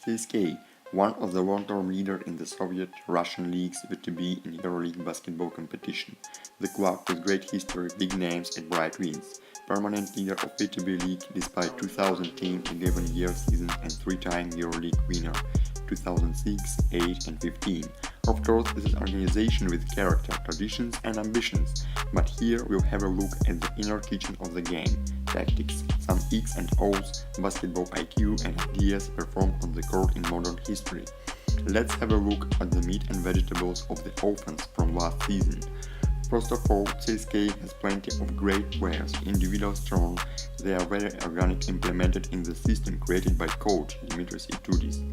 CSKA, one of the long-term leaders in the Soviet-Russian leagues VTB in EuroLeague basketball competition. The club with great history, big names and bright wins. Permanent leader of VTB League despite 2010 11-year season and three-time EuroLeague winner 2006, 8 and 15. Of course, this is an organization with character, traditions and ambitions, but here we'll have a look at the inner kitchen of the game, tactics, some X's and O's, basketball IQ and ideas performed on the court in modern history. Let's have a look at the meat and vegetables of the offense from last season. First of all, CSKA has plenty of great players, individual strong, they are very organic implemented in the system created by coach Dimitris Itoudis.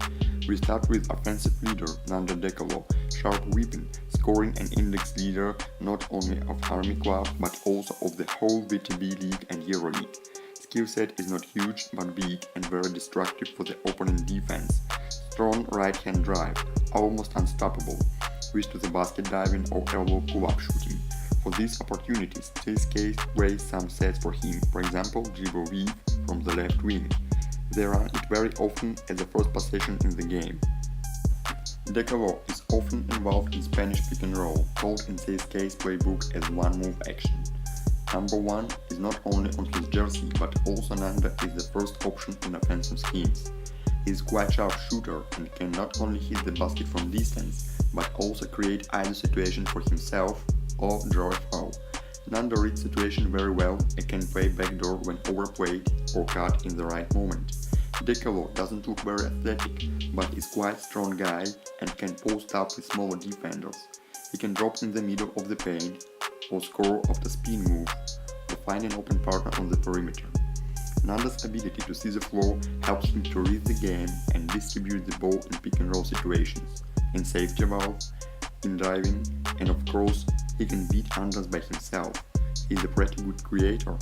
We start with offensive leader Nanda Dekolo, sharp weapon, scoring and index leader not only of Army Club but also of the whole VTB League and EuroLeague. Skill set is not huge but big and very destructive for the opponent defense. Strong right-hand drive, almost unstoppable, switch to the basket diving or elbow pull-up shooting. For these opportunities, CSKA plays some sets for him, for example dribble weave from the left wing. They run it very often as the first possession in the game. Dekolo is often involved in Spanish pick and roll, called in CSKA's playbook as one-move action. Number 1 is not only on his jersey, but also Nanda is the first option in offensive schemes. He is quite sharp shooter and can not only hit the basket from distance, but also create either situation for himself or draw a foul. Nanda reads situation very well and can play backdoor when overplayed or cut in the right moment. Dekolo doesn't look very athletic, but is quite strong guy and can post up with smaller defenders. He can drop in the middle of the paint or score off the spin move or find an open partner on the perimeter. Nanda's ability to see the floor helps him to read the game and distribute the ball in pick and roll situations, in safety valve, in driving, and of course, he can beat unders by himself. He's a pretty good creator.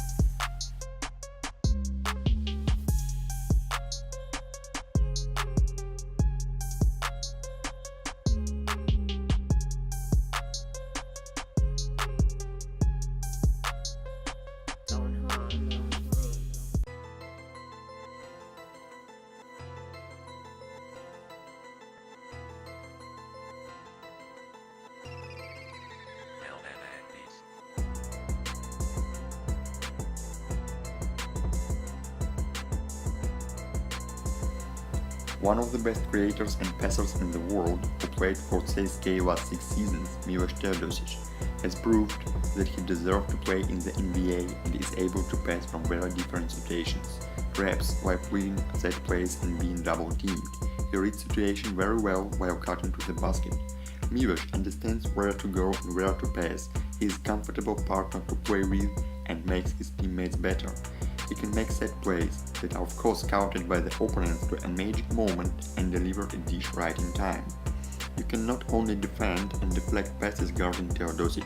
One of the best creators and passers in the world, who played for CSKA last 6 seasons, Miloš Teodosic, has proved that he deserves to play in the NBA and is able to pass from very different situations, perhaps while playing set plays and being double-teamed. He reads situation very well while cutting to the basket. Miloš understands where to go and where to pass. He is a comfortable partner to play with and makes his teammates better. He can make set plays that are of course scouted by the opponents to a magic moment and deliver a dish right in time. You can not only defend and deflect passes guarding Teodosic.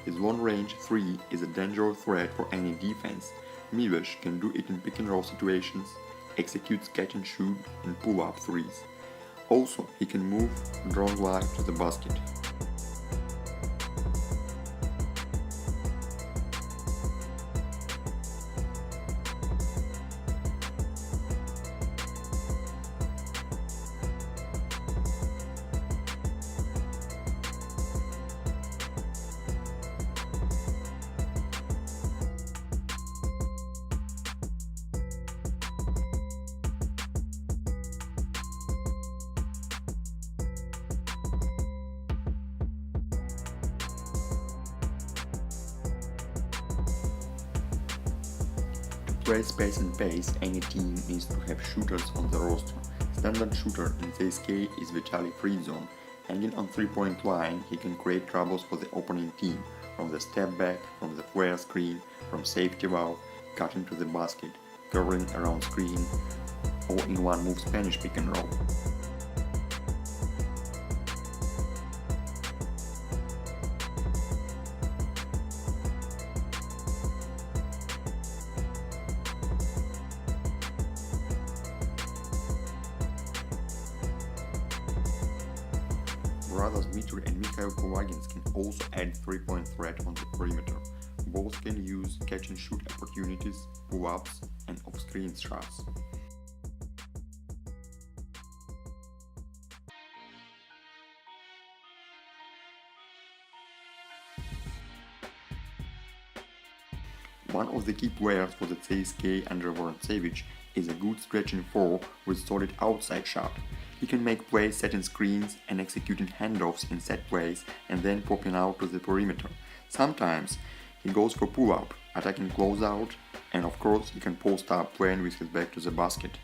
His long-range 3 is a dangerous threat for any defense. Miloš can do it in pick and roll situations, executes catch and shoot and pull-up threes. Also, he can move drawn wide to the basket. To play space and pace, any team needs to have shooters on the roster. Standard shooter in CSKA is Vitaly Freezone. Hanging on 3-point line, he can create troubles for the opponent team, from the step back, from the flare screen, from safety valve, cutting to the basket, covering around screen, or in one-move Spanish pick and roll. Brothers Dmitry and Mikhail Kulagins can also add 3-point threat on the perimeter. Both can use catch-and-shoot opportunities, pull-ups, and off-screen shots. One of the key players for the CSKA under Savage is a good stretching four with solid outside shot. He can make plays setting screens and executing handoffs in set plays and then popping out to the perimeter. Sometimes he goes for pull-up, attacking closeout, and of course he can post up playing with his back to the basket.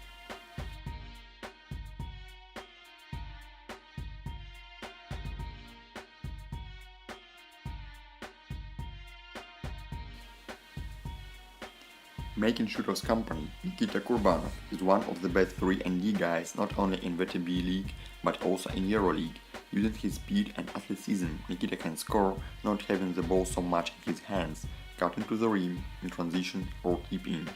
Making shooters company, Nikita Kurbanov is one of the best 3-and-D guys not only in VTB League but also in EuroLeague. Using his speed and athleticism, Nikita can score not having the ball so much in his hands, cutting to the rim, in transition or keep in.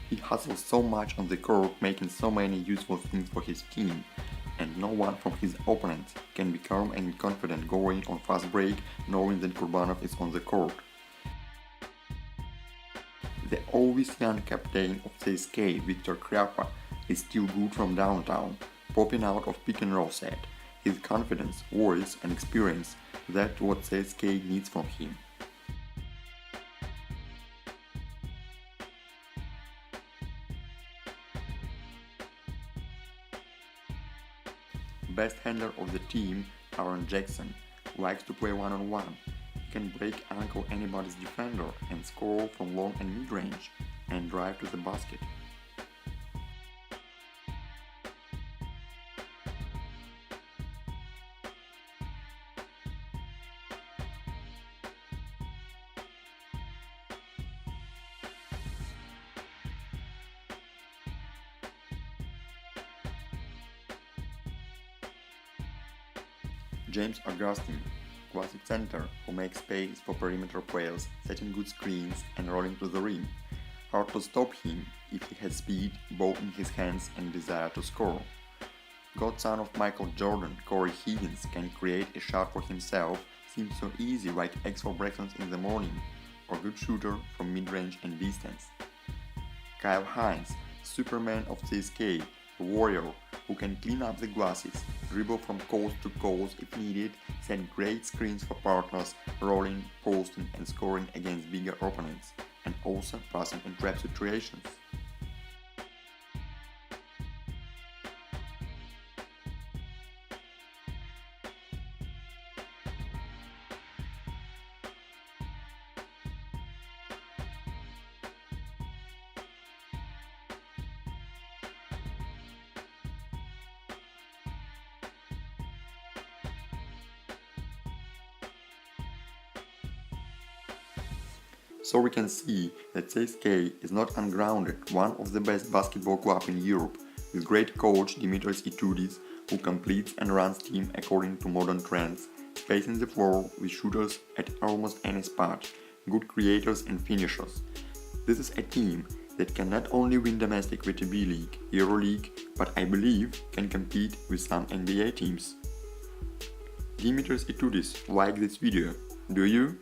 He hustles so much on the court, making so many useful things for his team, and no one from his opponents can be calm and confident going on fast break knowing that Kurbanov is on the court. The always young captain of CSKA, Viktor Kryapa, is still good from downtown, popping out of pick and roll set. His confidence, voice and experience, that's what CSKA needs from him. Best handler of the team, Aaron Jackson, likes to play one-on-one. He can break ankle anybody's defender and score from long and mid-range and drive to the basket. James Augustine, classic center who makes space for perimeter players, setting good screens and rolling to the rim. Hard to stop him if he has speed, ball in his hands and desire to score. Godson of Michael Jordan, Corey Higgins can create a shot for himself, seems so easy like eggs for breakfast in the morning, or good shooter from mid-range and distance. Kyle Hines, Superman of CSKA, a warrior who can clean up the glasses, dribble from coast to coast if needed, set great screens for partners, rolling, posting and scoring against bigger opponents, and also passing in trap situations. So we can see that CSKA is not ungrounded, one of the best basketball clubs in Europe, with great coach Dimitris Itoudis, who completes and runs team according to modern trends, spacing the floor with shooters at almost any spot, good creators and finishers. This is a team that can not only win domestic VTB League, EuroLeague, but I believe can compete with some NBA teams. Dimitris Itoudis, like this video, do you?